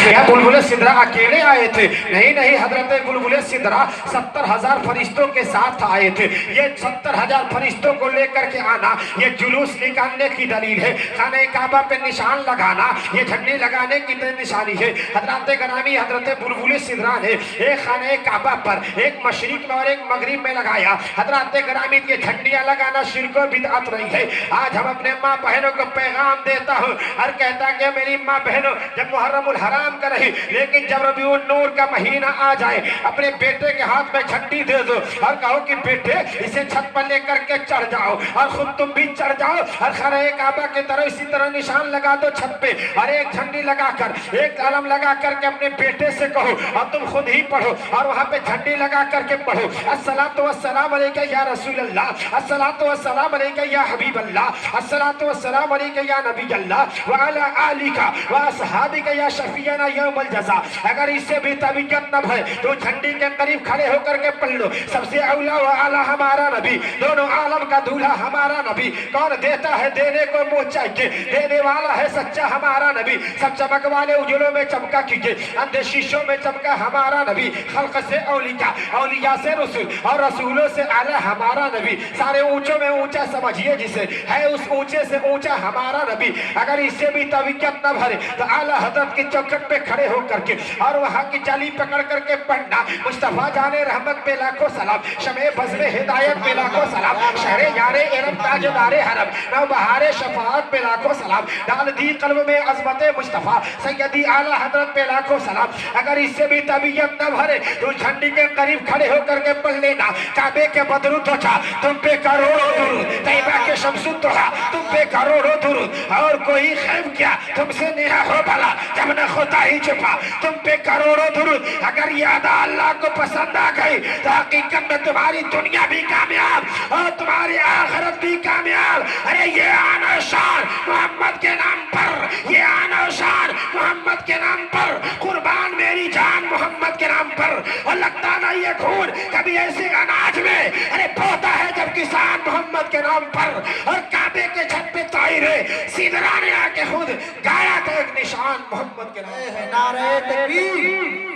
क्या बुलबुल सिदरा अकेले आए थे? नहीं नहीं, हजरत बुलबुल सिदरा 70,000 फरिश्तों के साथ आए थे। ये 70,000 फरिश्तों को लेकर के आना, ये जुलूस निकालने की दलील है। खाने काबा पे निशान लगाना, ये झंडी लगाने की निशानी है। हजरत गरामी हजरत बुलबुल सिदरा ने एक खाने काबा पर एक मशरिक में और एक मगरिब में लगाया। हजरत गरामी ये झंडियां लगाना शिर्क और बिदअत नहीं है। आज हम अपने माँ बहनों को पैगाम देता हूँ और कहता कि मेरी माँ बहनों, जब मुहर्रमुल हराम का रही, लेकिन जब रबीउन नूर का महीना आ जाए, अपने बेटे के हाथ में झंडी दे दो और कहो कि बेटे इसे छत पर लेकर के चढ़ जाओ, और खुद तुम भी चढ़ जाओ और खाने काबा की तरह इसी तरह निशान लगा दो छत पे, और एक झंडी लगाकर, एक आलम लगा करके अपने बेटे से कहो और तुम खुद ही पढ़ो और वहां पे झंडी लगा करके पढ़ो, अस्सलातु वस्सलाम अलैका या रसूल अल्लाह, अस्सलातु वस्सलाम अलैका या हबीब अल्लाह, अस्सलातु वस्सलाम अलैका या नबी अल्लाह व अला आलिका व असहाबिका या शफीना यौमल जज़ा। अगर इससे भी तबीयत न है तो झंडी के करीब खड़े होकर के पढ़ लो, सबसे औला व आला हमारा नबी, दोनों आलम का दूल्हा हमारा नबी, कौन देता है देने को मुंह चाहिए, देने वाला है सच्चा हमारा नबी, सब चमक वाले उजलों में चमका कीजिए, अंधे शीशों में चमका हमारा नबी, खल्क से औलिया, औलिया से रसूल और रसूलों से आला हमारा नबी, सारे ऊंचों में ऊंचा समझिए जिसे, है उस ऊंचे से ऊंचा हमारा नबी। अगर इससे भी तबीयत न भरे तो आला हजरत की चौखट पे खड़े होकर के और वहां की जाली पकड़ करके पढ़ना, मुस्तफा जाने रहमत पे लाखों सलाम, शमे बज़्म हिदायत पे लाखों सलाम, शहरे यारे इरम ताजदारे हरम, नौ बहारे शफाअत पे लाखों सलाम, डाल दी कल्ब में अज़मत मुस्तफा सैयदी आला हजरत पे लाखों सलाम। अगर इससे भी तबीयत न भरे तो झंडी के करीब खड़े होकर के पढ़ लेना, काबे के बदरू त्वचा तुम पे करोड़ों दुरूद, तैयबा के शम्सु तोहा तुम पे करोड़ों दुरूद, और कोई खैब क्या तुमसे नेहा हो भला, जब न खुदा ही छुपा तुम पे करोड़ों दुरूद। अगर ये अदा अल्लाह को पसंद आ गई तो हकीकत में तुम्हारी दुनिया भी कामयाब और तुम्हारी आखिरत भी कामयाब। अरे ये आना शान मोहम्मद के नाम पर, ये आना शान मोहम्मद के नाम पर, कुर्बान मेरी जान मोहम्मद के नाम पर। और लगता नहीं ये खून कभी ऐसे अनाज में अरे बोता है जब किसान मोहम्मद के नाम पर। और काबे के छत पे ताहिरे सिदरा ने आके खुद गाया था एक निशान मोहम्मद के नाम पर। नारे तकबीर,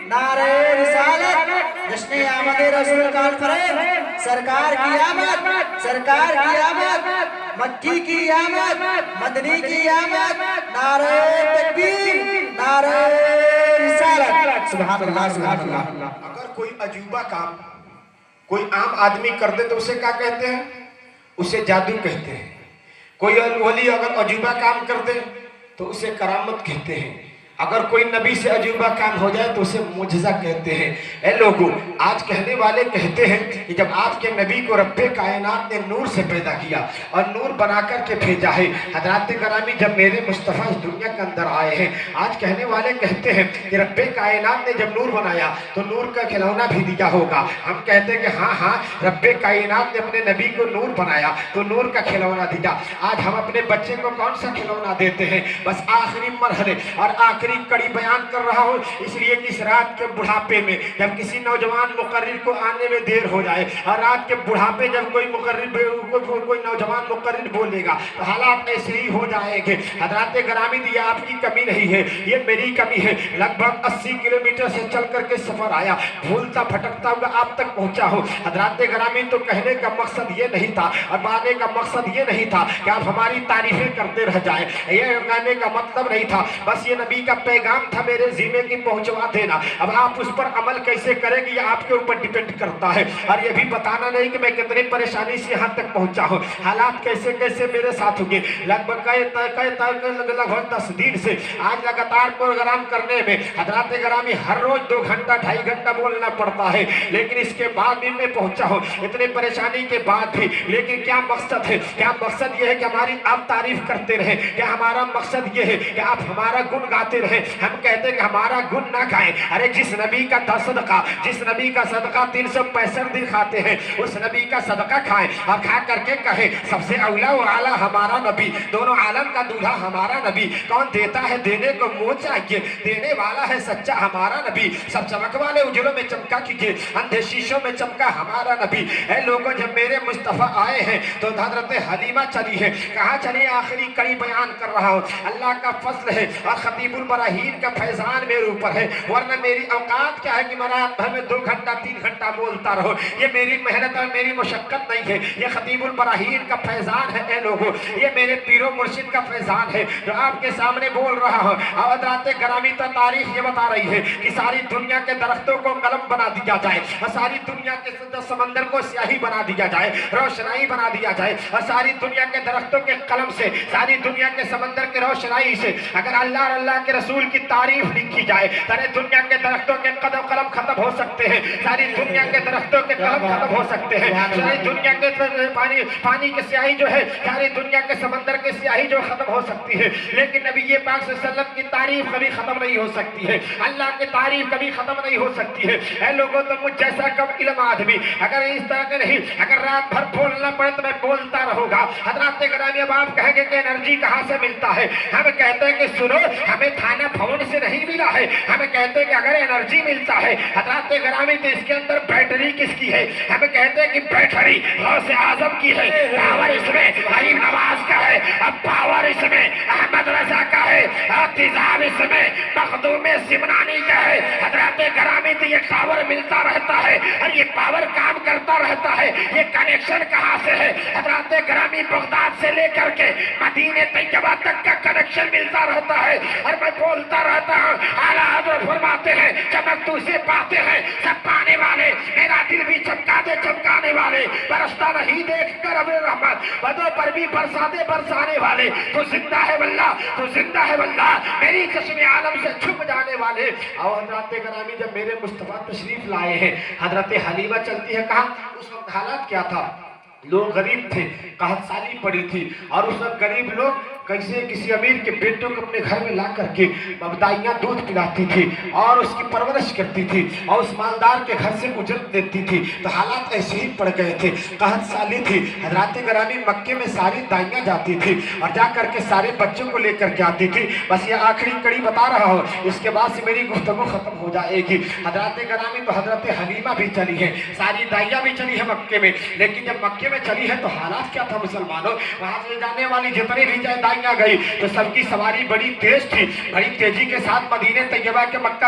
नारे रिसालत, जश्न आमद रसूल कॉन्फ्रेंस, सरकार की आमद, सरकार की आमद, मक्की की आमद, मदनी की आमद, नारे तकबीर, नारे रिसालत, सुभान अल्लाह, सुभान अल्लाह। अगर कोई अजूबा काम कोई आम आदमी कर दे तो उसे क्या कहते हैं? उसे जादू कहते हैं। कोई वली अगर अजूबा काम कर दे तो उसे करामत कहते हैं। अगर कोई नबी से अजूबा काम हो जाए तो उसे मुजज़ा कहते हैं। ए लोगों, आज कहने वाले कहते हैं कि जब आपके नबी को रब्बे कायनात ने नूर से पैदा किया और नूर बना कर के भेजा है, हज़रत गरामी जब मेरे मुस्तफ़ा इस दुनिया के अंदर आए हैं, आज कहने वाले कहते हैं कि रब्बे कायनात ने जब नूर बनाया तो नूर का खिलौना भी दिया होगा। हम कहते हैं कि हाँ हाँ, रब्बे कायनात ने अपने नबी को नूर बनाया तो नूर का खिलौना दिया। आज हम अपने बच्चे को कौन सा खिलौना देते हैं? बस आखिरी मरहले और आखिरी कड़ी बयान कर रहा हूँ, इसलिए कि इस रात के बुढ़ापे में जब किसी नौजवान मुकर्रिर को आने में देर हो जाए और रात के बुढ़ापे जब कोई कोई नौजवान मुकर्रिर बोलेगा तो हालात ऐसे ही हो जाएंगे। हज़रत गरामी ये आपकी कमी नहीं है, ये मेरी कमी है। लगभग 80 किलोमीटर से चल करके सफर आया, भूलता भटकता हुआ आप तक पहुंचा हो। हज़रत गरामी तो कहने का मकसद ये नहीं था और आने का मकसद ये नहीं था कि आप हमारी तारीफें करते रह जाए, ये कहने का मतलब नहीं था। बस ये नबी का पैगाम था मेरे ज़िम्मे की पहुंचवा देना। अब आप उस पर अमल कैसे करेंगे ये आपके ऊपर डिपेंड करता है, और ये भी बताना नहीं कि मैं कितनी परेशानी से यहाँ तक पहुंचा हूँ, हालात कैसे कैसे मेरे साथ होंगे। लगभग लगभग 10 दिन से आज लगातार प्रोग्राम करने में हज़रत गरामी हर रोज 2 घंटा 2.5 घंटा बोलना पड़ता है, लेकिन इसके बाद भी मैं पहुंचा हूँ इतनी परेशानी के बाद भी। लेकिन क्या मकसद है? क्या मकसद ये है कि हमारी आप तारीफ करते रहे? क्या हमारा मकसद ये है कि आप हमारा गुण गाते रहे? हम कहते हैं कि हमारा गुण ना खाएं। अरे जिस नबी का सदका, जिस नबी का सदका 365 दिन खाते हैं, उस नबी का सदका खाएं और खा करके कहे सबसे औला व आला हमारा नबी, दोनों आलम का दूल्हा हमारा नबी, कौन देता है देने को मुंह चाहिए, देने वाला है सच्चा हमारा नबी, सब चमक वाले उजलों में चमका कीजिए, अंधे शीशों में चमका हमारा नबी। ऐ लोगों, जब मेरे मुस्तफ़ा आए हैं तो हज़रत हलीमा चली है। कहाँ चली? आखिरी कड़ी बयान कर रहा हूँ। अल्लाह का फजल है और खतीबुल براہین کا فیضان میرے اوپر ہے، ورنہ میری اوقات کیا ہے کہ میں رات بھر میں 2 گھنٹہ 3 گھنٹہ بولتا رہو، یہ میری محنت اور میری مشقت نہیں ہے، یہ خطیب البراہین کا فیضان ہے اے لوگوں، یہ میرے پیر و مرشد کا فیضان ہے جو آپ کے سامنے بول رہا ہوں۔ اور حضرات گرامی تاریخ یہ بتا رہی ہے کہ ساری دنیا کے درختوں کو قلم بنا دیا جائے اور ساری دنیا کے سمندر کو سیاہی بنا دیا جائے، روشنائی بنا دیا جائے، اور ساری دنیا کے درختوں کے قلم سے، ساری دنیا کے سمندر کے روشنائی سے اگر اللہ اور اللہ کے رسول کی تعریف لکھی جائے، ساری دنیا کے درختوں کے قلم ختم ہو سکتے ہیں، ساری دنیا کے درختوں کے قلم ختم ہو سکتے ہیں، ساری دنیا کے پانی کی سیاہی جو ہے، ساری دنیا کے سمندر کی سیاہی جو ختم ہو سکتی ہے، لیکن نبی پاک صلی اللہ علیہ وسلم کی تعریف کبھی ختم نہیں ہو سکتی ہے، اللہ کی تعریف کبھی ختم نہیں ہو سکتی ہے۔ اے لوگوں، تو مجھ جیسا کم علم آدمی اگر اس طرح کے نہیں، اگر رات بھر بولنا پڑے تو میں بولتا رہوں گا۔ حضرات گرامی، اب آپ کہیں گے کہ انرجی کہاں سے ملتا ہے؟ ہم کہتے ہیں کہ سنو، ہمیں تھانہ بھون سے نہیں ملا ہے، ہم کہتے ہیں کہ اگر انرجی ملتا ہے حضرات گرامی تو اس کے اندر بیٹری کس کی ہے؟ ہم کہتے ہیں کہ بیٹری غوث اعظم کی ہے، پاور اس میں غریب نواز کا ہے، اب پاور اس میں احمد رضا کا ہے، تیزاب اس میں مخدوم سمنانی کا ہے۔ حضرات گرامی تو یہ پاور ملتا رہتا ہے اور یہ پاور کام کرتا رہتا ہے، یہ کنیکشن کہاں سے ہے؟ حضرات گرامی بغداد سے لے کر کے مدینہ طیبہ تک کا کنیکشن ملتا رہتا ہے، اور میں بولتا رہتا ہوں اعلیٰ حضرت فرماتے ہیں چمک تو سے پاتے ہیں سب پانے والے، میرا دل بھی چمکا دے چمکانے والے، برستا نہیں دیکھ کر اب رحمت، بدوں پر بھی برسا دے برسانے والے، تو زندہ ہے واللہ، تو زندہ ہے واللہ، میری چشم عالم سے چھپ جانے والے۔ اور حضرات گرامی، جب میرے مصطفیٰ تشریف لائے ہیں، حضرت حلیمہ چلتی ہے کہاں؟ اس وقت حالات کیا تھا؟ لوگ غریب تھے، قحط سالی پڑی تھی، اور اس وقت غریب لوگ کیسے کسی امیر کے بیٹوں کو اپنے گھر میں لا کر کے دائیاں دودھ پلاتی تھی اور اس کی پرورش کرتی تھی اور اس مالدار کے گھر سے اجرت دیتی تھی، تو حالات ایسے ہی پڑ گئے تھے، قحط سالی تھی۔ حضرات گرامی، مکے میں ساری دائیاں جاتی تھی اور جا کر کے سارے بچوں کو لے کر کے آتی تھی۔ بس یہ آخری کڑی بتا رہا ہوں، اس کے بعد سے میری گفتگو ختم ہو جائے گی۔ حضرات گرامی، تو حضرت حلیمہ بھی چلی ہے، ساری دائیاں بھی چلی ہے مکے میں، لیکن جب مکے میں چلی ہے تو حالات کیا تھا مسلمانوں؟ وہاں سے جانے والی جتنی بھی دائیاں گئی تو سب کی سواری بڑی تیز تھی، بڑی تیزی کے ساتھ مدینہ طیبہ کے مکہ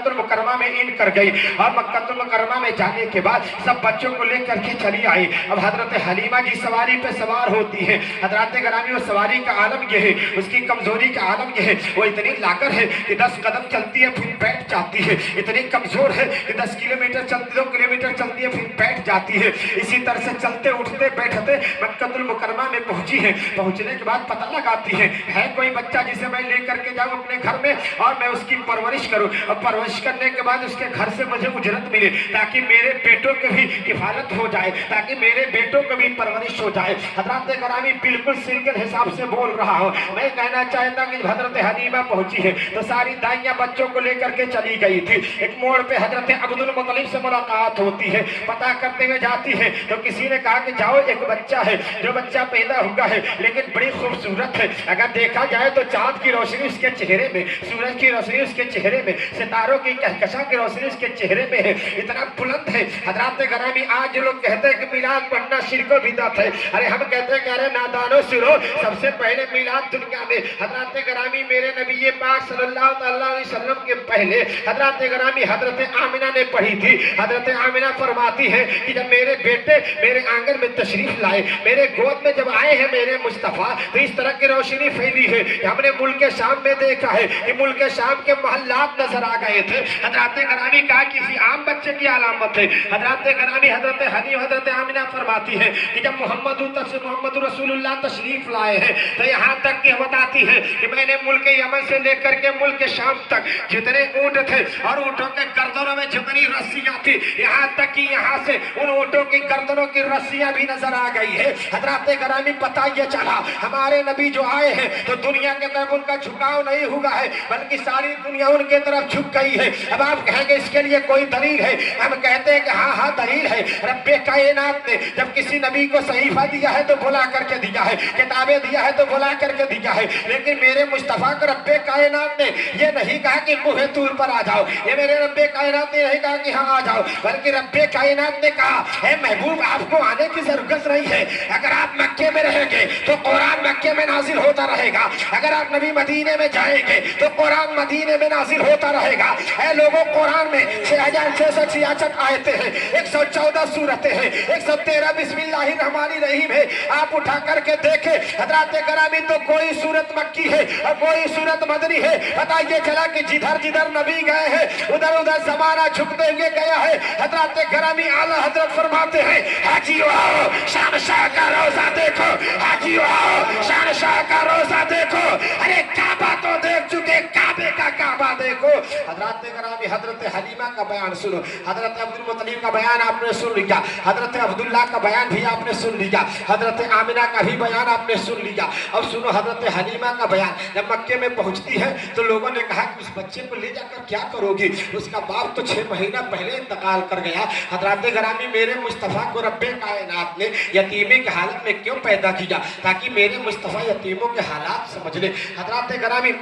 المکرمہ میں ان کر گئی، اور مکہ المکرمہ میں جانے کے بعد سب بچوں کو لے کر کے چلی آئی۔ اب حضرت حلیمہ کی سواری پہ سوار ہوتی ہے۔ حضرات گرامی، وہ سواری کا عالم یہ ہے، اس کی کمزوری کا عالم یہ ہے، وہ اتنی لاغر ہے کہ 10 قدم چلتی ہے پھر بیٹھ جاتی ہے، اتنی کمزور ہے کہ 10 کلومیٹر چلتی 2 کلومیٹر چلتی ہے پھر بیٹھ جاتی ہے۔ اسی طرح سے چلتے اٹھتے بیٹھتے مکہ المکرمہ میں پہنچی ہے۔ پہنچنے کے بعد پتہ لگاتی ہے کوئی بچہ جسے میں لے کر کے جاؤں اپنے گھر میں اور میں اس کی پرورش کروں، اور پرورش کرنے کے بعد اس کے گھر سے مجھے اجرت ملے، تاکہ میرے بیٹوں کی بھی کفالت ہو جائے، تاکہ میرے بیٹوں کی بھی پرورش ہو جائے۔ حضرات گرامی، بالکل سیریل حساب سے بول رہا ہوں، میں کہنا چاہتا کہ حضرت حلیمہ پہنچی ہے تو ساری دائیاں بچوں کو لے کر کے چلی گئی تھی۔ ایک موڑ پہ حضرت عبد المطلب سے ملاقات ہوتی ہے، پتہ کرتے ہوئے جاتی ہے تو کسی نے کہا کہ جاؤ، ایک بچہ ہے، جو بچہ پیدا ہوا ہے لیکن بڑی خوبصورت ہے، اگر دیکھا جائے تو چاند کی روشنی اس کے چہرے میں، سورج کی روشنی اس کے چہرے میں، ستاروں کی کہکشاں کی روشنی اس کے چہرے میں ہے، اتنا بلند ہے۔ حضرات گرامی، آج لوگ کہتے ہیں کہ میلاد پڑھنا شرک و بدعت ہے، ارے ہم کہتے ہیں کہ ارے نادانو سنو، سب سے پہلے میلاد دنیا میں حضرات گرامی میرے نبی پاک صلی اللہ علیہ وسلم کے پہلے حضرات گرامی حضرت آمنہ نے پڑھی تھی۔ حضرت آمنہ فرماتی ہے کہ جب میرے بیٹے میرے آنگن میں تشریف لائے، میرے گود میں جب آئے ہیں میرے مصطفیٰ، تو اس طرح کی روشنی پھیلی ہے کہ ہم نے ملک شام میں دیکھا ہے کہ ملک شام کے محلات نظر آ گئے تھے۔ حضرات گرامی کہا کسی عام بچے کی علامت ہے۔ حضرات گرامی حضرت حلیمہ حضرت آمنہ فرماتی ہے کہ جب محمد رسول اللہ تشریف لائے ہیں تو یہاں تک کہ بتاتی ہے کہ میں نے ملک یمن سے لے کر کے ملک شام تک جتنے اونٹ تھے اور اونٹوں کے گردنوں میں جتنی رسیاں تھی، یہاں تک کہ یہاں سے ان اونٹوں کی گردنوں کی رسیاں بھی نظر آ گئی ہے۔ حضرات گرامی، پتہ یہ چلا ہمارے نبی جو آئے ہیں تو دنیا کے طرف ان کا جھکاؤ نہیں ہوا ہے، بلکہ ساری دنیا ان کے طرف جھک گئی ہے۔ اب آپ کہیں گے اس کے لیے کوئی دلیل ہے؟ ہم کہتے ہیں کہ ہاں دلیل ہے۔ رب کائنات نے جب کسی نبی کو صحیفہ دیا ہے تو بلا کر کے دیا ہے، کتابیں دیا ہے تو بلا کر کے دیا ہے، لیکن میرے مصطفیٰ کو رب کائنات نے یہ نہیں کہا کہ کوہ طور پر آ جاؤ، یہ میرے رب کائنات نے نہیں کہا کہ ہاں آ جاؤ، بلکہ رب کائنات نے کہا اے محبوب، آپ کو آنے کی ضرورت نہیں ہے، اگر آپ مکے میں رہیں گے تو قرآن مکے میں नाजिल होता रहेगा। अगर आप नबी मदीने में जाएंगे तो कुरान मदीने में नाजिल होता रहेगा। ऐ लोगों, कुरान में 6666 आयतें हैं, 114 सूरतें हैं, 113 बिस्मिल्लाहिर्रहमानिर्रहीम है। आप उठा करके देखें हजरात ग्रामी, तो कोई सूरत मक्की है और कोई सूरत मदनी है। पता ये चला कि जिधर जिधर नबी गए हैं उधर उधर जमाना झुकते हुए गया है। हजरात ग्रामी आला हजरत फरमाते हैं, हाजियो आओ शानशाह का रोजा देखो, हाजियो आओ शानशाह का रोजा देखो। अरे काबा तो देख चुके, काबे का काबा देखो। हजरत ग्रामी हजरत हलीमा का बयान सुनो, हजरत अब्दुल मुत्तलिब का बयान आपने सुन लिया, हजरत अब्दुल्ला का बयान भी आपने सुन लिया, हजरत आमिना का भी बयान आपने सुन लिया। अब सुनो हजरत हलीमा का बयान। जब मक्के में पहुंचती है तो लोगों ने कहा कि उस बच्चे को ले जाकर क्या करोगी? उसका बाप तो 6 महीना पहले इंतकाल कर गया। हजरत ग्रामी, मेरे मुस्तफ़ा को रब्बे कायनात ने यतीमे की हालत में क्यों पैदा किया? ताकि मेरे मुस्तफ़ा यतीमों के हालात समझ ले। हजरत ग्रामी,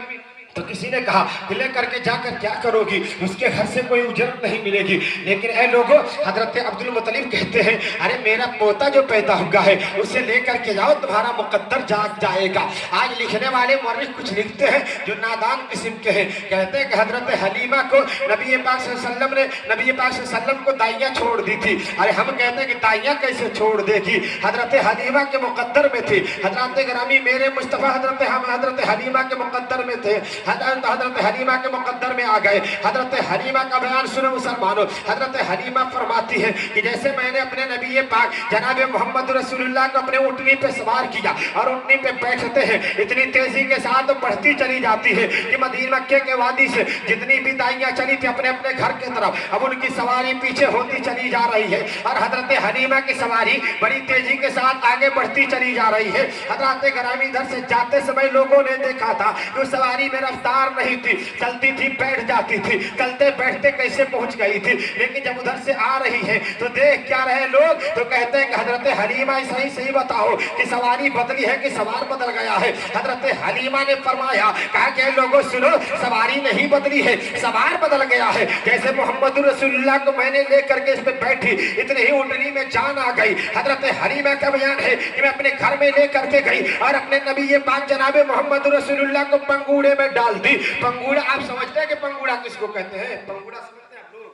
तो किसी ने कहा कि ले करके जाकर क्या करोगी? उसके घर से कोई उजरत नहीं मिलेगी। लेकिन ऐ लोगों, हजरत अब्दुल मुत्तलिब कहते हैं, अरे मेरा पोता जो पैदा हुआ है उसे लेकर के जाओ, तुम्हारा मुकद्दर जाग जाएगा। आज लिखने वाले मौलवी कुछ लिखते हैं जो नादान किस्म के हैं। कहते हैं कि हजरत हलीमा को नबी पाक सल्लल्लाहु अलैहि वसल्लम ने, नबी पाक सल्लल्लाहु अलैहि वसल्लम को दाइयाँ छोड़ दी थी। अरे हम कहते हैं कि दाइयाँ कैसे छोड़ देगी? हजरत हलीमा के मुकद्दर में थी। हजरत ग्रामी, मेरे मुस्तफ़ा हजरत हलीमा के मुकद्दर में थे। हजरत हलीमा के मुकद्दर में आ गए। हजरत हलीमा का बयान सुनो मुसलमानों। हजरत हलीमा फरमाती है कि जैसे मैंने अपने नबी पाक जनाब मोहम्मद रसूलुल्लाह को अपने ऊँटनी पे सवार किया और ऊँटनी पे बैठते हैं, इतनी तेजी के साथ बढ़ती चली जाती है कि मदीना मक्के के वादी से जितनी भी दाइयाँ चली थी अपने अपने घर की तरफ, अब उनकी सवारी पीछे होती चली जा रही है और हजरत हलीमा की सवारी बड़ी तेजी के साथ आगे बढ़ती चली जा रही है। हजरत ग्रामी, इधर से जाते समय लोगों ने देखा था कि सवारी में रफ्तार नहीं थी, चलती थी बैठ जाती थी, चलते बैठते कैसे पहुंच गई थी। लेकिन जब उधर से आ रही है तो देख क्या रहे लोग, तो कहते हैं कि हजरत हलीमा, सही सही बताओ कि सवारी बदली है कि सवार बदल गया है? हजरत हलीमा ने फरमाया, कहा कि लोगों सुनो, सवारी नहीं बदली है, सवार बदल गया है। जैसे मोहम्मद रसूलुल्लाह को मैंने लेकर के इस पे बैठी, इतने ही ऊँटनी में जान आ गई। हजरत हलीमा का बयान है कि मैं अपने घर में लेकर के गई और अपने नबी पाक जनाब मोहम्मद रसूलुल्लाह को पंगूड़े में डाल दी। पंगूड़ा, आप समझते हैं कि पंगूड़ा किसको कहते हैं? पंगूड़ा समझते हैं आप लोग?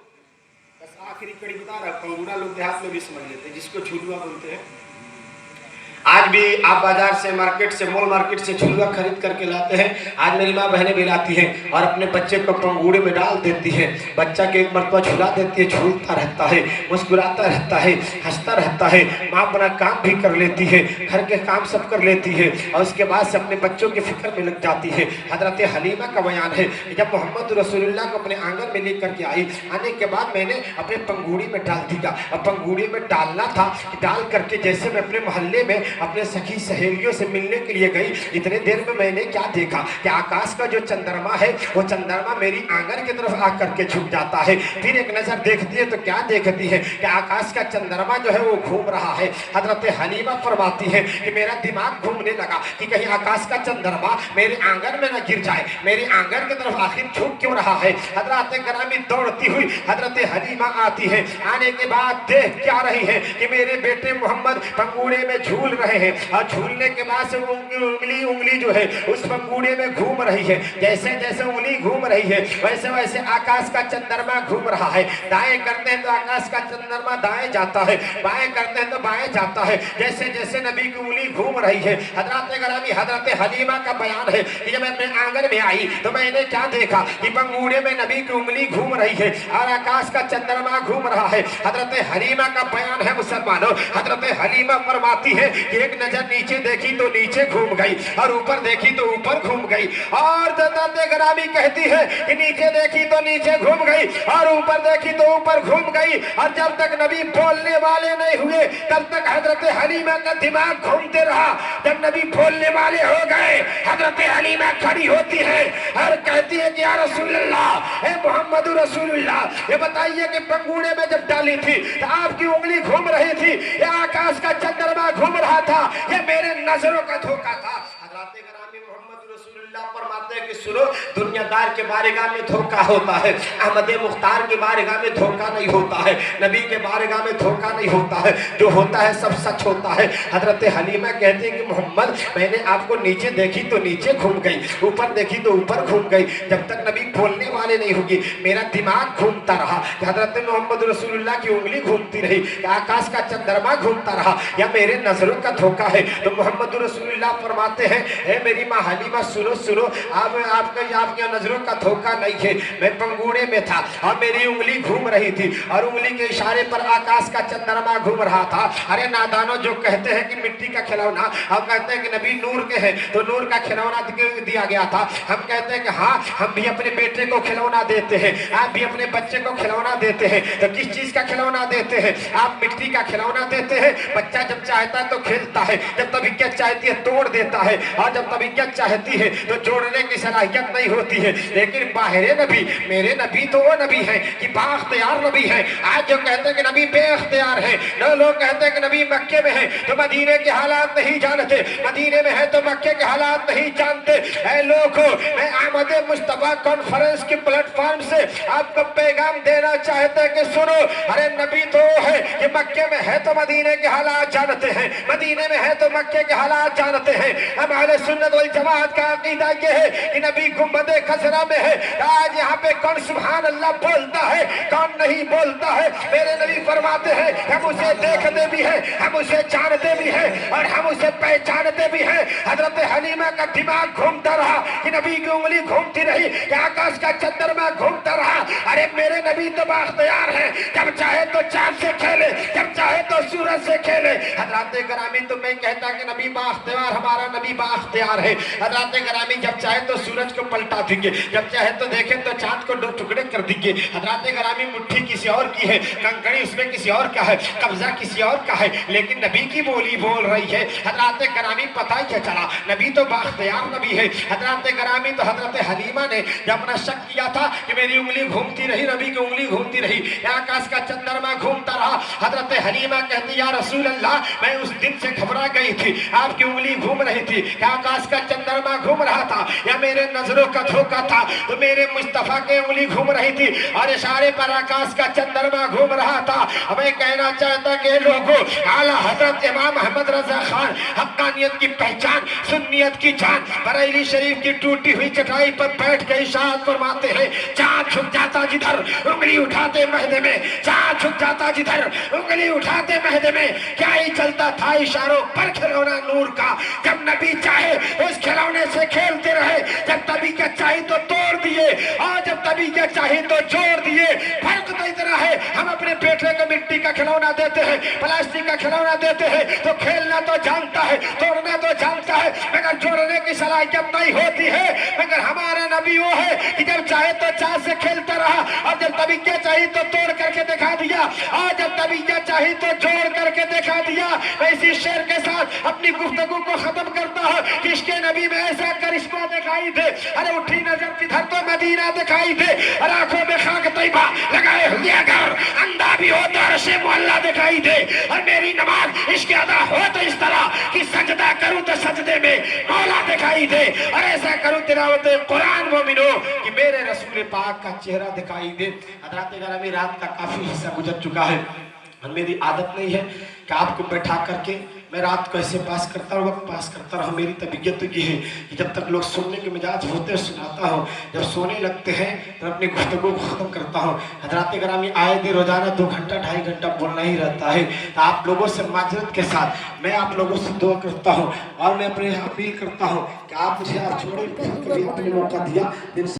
बस आखिरी कड़ी बता रहा, पंगूड़ा लोग देहात में भी समझ लेते हैं, जिसको झुलुआ बोलते हैं। आज भी आप बाजार से, मार्केट से, मॉल मार्केट से झुलुआ खरीद करके लाते हैं। आज मेरी माँ बहनें भी लाती हैं और अपने बच्चे को पंगूड़े में डाल देती हैं। बच्चा के एक मरतबा झुला देती है, झूलता रहता है, मुस्कुराता रहता है, हंसता रहता है। माँ अपना काम भी कर लेती है, घर के काम सब कर लेती है और उसके बाद से अपने बच्चों की फिक्र में लग जाती है। हजरत हलीमा का बयान है, जब मोहम्मद रसूलुल्लाह को अपने आंगन में लेकर के आई, आने के बाद मैंने अपने पंगूड़ी में डाल दिया और पंगूड़ी में डालना था, डाल करके जैसे मैं अपने मोहल्ले में अपने सखी सहेलियों से मिलने के लिए गई, इतने देर में मैंने क्या देखा कि आकाश का जो चंद्रमा है वो चंद्रमा मेरी आंगन की तरफ आकर के झुक जाता है। फिर एक नजर देखती है तो क्या देखती है कि आकाश का चंद्रमा जो है वो घूम रहा है। हजरत हलीमा फरमाती है कि मेरा दिमाग घूमने लगा कि कहीं आकाश का चंद्रमा मेरे आंगन में न गिर जाए, मेरे आंगन की तरफ आखिर झुक क्यों रहा है। हजरत ग्रामी दौड़ती हुई हजरत हलीमा आती है। आने के बाद देख क्या रही है कि मेरे बेटे मोहम्मद पंगूड़े में झूल रहे हैं और झूलने के बाद से उंगली जो है उस पंगूड़े में घूम रही है। जैसे जैसे उंगली घूम रही है वैसे वैसे आकाश का चंद्रमा घूम रहा है। दाएं करते हैं तो आकाश का चंद्रमा दाएं जाता है, बाएं करते हैं तो बाएं जाता है। जैसे जैसे नबी की उंगली घूम रही है। हजरत ग्रामी हजरत हलीमा का बयान है कि जब मैं अपने आंगन में आई तो मैंने क्या देखा कि पंगूड़े में नबी की उंगली घूम रही है और आकाश का चंद्रमा घूम रहा है। हजरत हलीमा का बयान है मुसलमानों। हजरत हलीमा फरमाती है कि एक नजर नीचे देखी तो नीचे घूम गई और ऊपर देखी तो ऊपर घूम गई। और हजरत ग्रामी कहती है कि नीचे देखी तो नीचे घूम गई और ऊपर देखी तो ऊपर घूम गई। और जब तक नबी बोलने वाले नहीं हुए तब तक हजरत हलीमा का दिमाग घूमते रहा। जब नबी बोलने वाले हो गए हजरत हलीमा खड़ी होती है और कहती है कि या रसूलल्लाह, ए मोहम्मद रसूलुल्लाह, ये बताइए कि पंगूड़े में जब डाली थी तो आपकी उंगली घूम रही थी या आकाश का चंद्रमा घूम रहा था? ये मेरे नजरों का धोखा था। हजरत ग्रामी मोहम्मद रसूलुल्लाह फरमाते फरमाते हैं कि सुनो, दुनियादार के बारगाह में धोखा होता है, अहमद मुख्तार के बारगाह में धोखा नहीं होता है, नबी के बारगाह में धोखा नहीं होता है, जो होता है सब सच होता है। हजरत हलीमा कहते हैं कि मोहम्मद, मैंने आपको नीचे देखी तो नीचे घूम गई, ऊपर देखी तो ऊपर घूम गई, जब तक नबी बोलने वाले नहीं होगी मेरा दिमाग घूमता रहा। हजरत मोहम्मद रसूलुल्लाह की उंगली घूमती रही, आकाश का चंद्रमा घूमता रहा, या मेरे नजरों का धोखा है। तो मोहम्मद रसूलुल्लाह फरमाते हैं, ए मेरी माँ हलीमा सुनो सुनो, आप आपके नजरों का धोखा नहीं है। मैं पंगूड़े में था और मेरी उंगली घूम रही थी और उंगली के इशारे पर आकाश का चंद्रमा घूम रहा था। अरे नादानों, जो कहते हैं कि मिट्टी का खिलौना, और कहते हैं कि नबी नूर के हैं तो नूर का खिलौना दिया गया था। हम कहते हैं कि हाँ, हम भी अपने बेटे को खिलौना देते हैं, आप भी अपने बच्चे को खिलौना देते हैं। तो किस चीज का खिलौना देते हैं? आप मिट्टी का खिलौना देते हैं। बच्चा जब चाहता है तो खेलता है, जब तबीयत चाहती है तोड़ देता है, और जब तबीयत चाहती है तो जोड़ने की सलाहियत नहीं होती है। लेकिन बाहरे नबी, मेरे नबी तो वो नबी है कि बाख्तियार नबी है। आज जो कहते हैं कि नबी बेख्तियार है, लोग कहते हैं कि नबी मक्के में है तो मदीने के हालात नहीं जानते, मदीने में है तो मक्के के हालात नहीं जानते। ऐ लोगों, मैं अहमद मुस्तफा कॉन्फ्रेंस के प्लेटफॉर्म से आपको पैगाम देना चाहते हैं कि सुनो, अरे नबी तो है कि मक्के में है तो मदीने के हालात जानते हैं, मदीने में है तो मक्के के हालात जानते हैं। हमारे सुन्नत वल जमात का अकीदा ये है कि नबी गुंबदे खसरा में है। आज यहाँ पे कौन सुभान अल्लाह बोलता है, कौन नहीं बोलता है? मेरे नबी फरमाते हैं, हम उसे देखते भी हैं, हम उसे जानते भी हैं और हम उसे पहचानते भी हैं। हजरत हलीमा का दिमाग घूमता रहा कि नबी की उंगली घूमती रही कि आकाश का चंद्रमा घूमता रहा। अरे मेरे नबी तो बाख्तियार है, जब चाहे तो चांद से खेले, जब चाहे तो सूरज से खेले। हजरत ग्रामी तो मैं कहता कि नबी बाख्तियार, हमारा नबी बाख्तियार है। हजरत ग्रामी जब चाहे तो सूरज को पलटा देंगे, जब चाहे तो देखें तो चांद को 2 टुकड़े कर देंगे। हजरत ग्रामी मुट्ठी किसी और की है, कंकड़ी उसमें किसी और का है, कब्जा किसी और का है, लेकिन नबी की बोली बोल रही है। हजरत ग्रामी पता ही क्या चला, नबी तो बाख्तियार नबी है। हजरत ग्रामी तो हजरत हलीमा ने जब अपना शक किया था कि मेरी उंगली घूमती रही, नबी की उंगली घूमती रही, आकाश का चंद्रमा घूमता रहा। हजरत हलीमा कहती, या रसूल अल्लाह, मैं उस दिन से घबरा गई थी, आपकी उंगली घूम रही थी, क्या आकाश का चंद्रमा घूम रहा था या मेरे नजरों का धोखा था? तो मेरे मुस्तफा की उंगली घूम रही थी और इशारे पर आकाश का चंद्रमा घूम रहा था। मैं कहना चाहता कि लोगों, आला हजरत इमाम अहमद रजा खान हक्कानियत की पहचान, सुन्नियत की जान, बरेली शरीफ की टूटी हुई चटाई पर बैठ के इशारा फरमाते हैं, चाँद झुक जाता जिधर उंगली उठाते महदे में, चाँद झुक जाता जिधर उंगली उठाते महदे में। क्या ही चलता था इशारों पर खिलौना नूर का, जब नबी चाहे उस खिलौने से खेलते रहे, जब तभी क्या चाहे तो तोड़ दिए और जब तभी क्या चाहे तो जोड़ दिए। फर्क तो इतना है, हम अपने बेटे को मिट्टी का खिलौना देते हैं, प्लास्टिक का खिलौना देते हैं तो खेलना तो जानता है, तोड़ना तो जानता है, मगर जोड़ने की सलाहियत नहीं होती है। मगर हमारा नबी वो है कि जब चाहे तो चाँद से खेलता रहा और जब तभी क्या चाहिए तो तोड़ करके दिखा दिया और जब तभी क्या चाहिए तो जोड़ करके दिखा दिया। मैं इसी शेर के साथ अपनी गुफ्तगू को खत्म करता हूँ कि इसके नबी में ऐसा करिश्मा दिखाई दे, अरे उठी नजर किधर तो मदीना दिखाई दे, और आंखों में खाक तैयबा लगाए हुए अगर अंधा भी हो तो अर्शे मुअल्ला दिखाई दे, और मेरी नमाज इसके अदा हो तो इस तरह कि सजदा करूं तो सजदे में मौला दिखाई दे, और ऐसा करूं तिलावत कुरान मोमिनो कि मेरे रसूल पाक का चेहरा दिखाई दे। हजरत ग्रामी, रात का काफी हिस्सा गुजर चुका है और मेरी आदत नहीं है कि आपको बैठा करके मैं रात को ऐसे पास करता हूँ, वक्त पास करता रहा। मेरी तबीयत तो ये है कि जब तक लोग सुनने के मिजाज होते हैं सुनाता हूँ, जब सोने लगते हैं तो अपनी गुफ्तगू को ख़त्म करता हूँ। हजरत ग्रामी, आए दिन रोजाना 2 घंटा 2.5 घंटा बोलना ही रहता है। तो आप लोगों से माजरत के साथ मैं आप लोगों से दुआ करता हूँ और मैं अपने अपील करता हूँ कि आप मुझे आप छोड़े, कभी आपने मौका दिया।